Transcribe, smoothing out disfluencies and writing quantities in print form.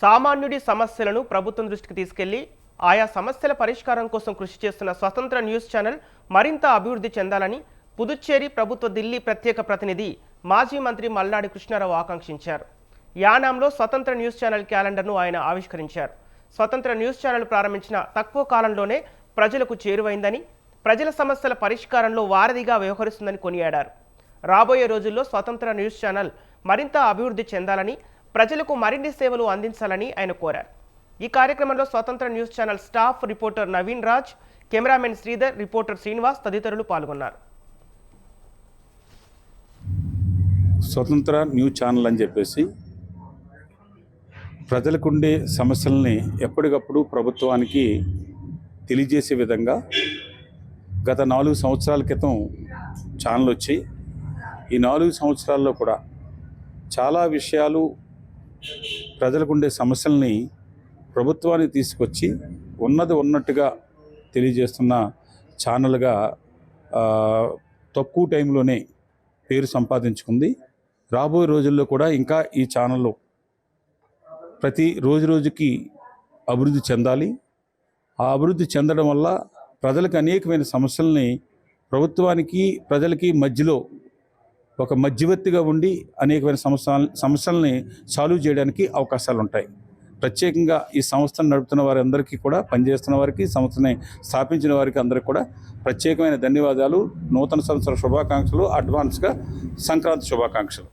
సామాన్యుడి సమస్యలను ప్రభుత్వం దృష్టికి తీసుకెళ్లి ఆయా సమస్యల పరిష్కారం కోసం కృషి చేస్తున్న స్వతంత్ర న్యూస్ ఛానల్ మరింత అభివృద్ధి చెందాలని పుదుచ్చేరి ప్రభుత్వ ఢిల్లీ ప్రత్యేక ప్రతినిధి మాజీ మంత్రి మల్లాడి కృష్ణారావు ఆకాంక్షించారు. యానాంలో స్వతంత్ర న్యూస్ ఛానల్ క్యాలెండర్ను ఆయన ఆవిష్కరించారు. స్వతంత్ర న్యూస్ ఛానల్ ప్రారంభించిన తక్కువ కాలంలోనే ప్రజలకు చేరువైందని, ప్రజల సమస్యల పరిష్కారంలో వారధిగా వ్యవహరిస్తుందని కొనియాడారు. రాబోయే రోజుల్లో స్వతంత్ర న్యూస్ ఛానల్ మరింత అభివృద్ధి చెందాలని, ప్రజలకు మరిన్ని సేవలు అందించాలని ఆయన కోరారు. ఈ కార్యక్రమంలో స్వతంత్ర news channel staff reporter Naveen Raj, cameraman Sridhar, reporter Srinivas తదితరులు పాల్గొన్నారు. స్వతంత్ర న్యూస్ ఛానల్ అని చెప్పేసి ప్రజలకుండే సమస్యల్ని ఎప్పటికప్పుడు ప్రభుత్వానికి తెలియజేసే విధంగా గత 4 సంవత్సరాల క్రితం ఛానల్ వచ్చి ఈ 4 సంవత్సరాల్లో కూడా చాలా విషయాలు ప్రజలకుండే సమస్యల్ని ప్రభుత్వానికి తీసుకొచ్చి ఉన్నట్టుగా తెలియజేస్తున్న ఛానల్గా తక్కువ టైంలోనే పేరు సంపాదించుకుంది. రాబోయే రోజుల్లో కూడా ఇంకా ఈ ఛానల్లో ప్రతి రోజుకి అభివృద్ధి చెందాలి. ఆ అభివృద్ధి చెందడం వల్ల ప్రజలకు అనేకమైన సమస్యల్ని ప్రభుత్వానికి ప్రజలకి మధ్యలో ఒక మధ్యవర్తిగా ఉండి అనేకమైన సమస్యల్ని సాల్వ్ చేయడానికి అవకాశాలు ఉంటాయి. ప్రత్యేకంగా ఈ సంస్థను నడుపుతున్న వారందరికీ కూడా, పనిచేస్తున్న వారికి, సంస్థని స్థాపించిన వారికి అందరికీ కూడా ప్రత్యేకమైన ధన్యవాదాలు. నూతన సంవత్సర శుభాకాంక్షలు, అడ్వాన్స్గా సంక్రాంతి శుభాకాంక్షలు.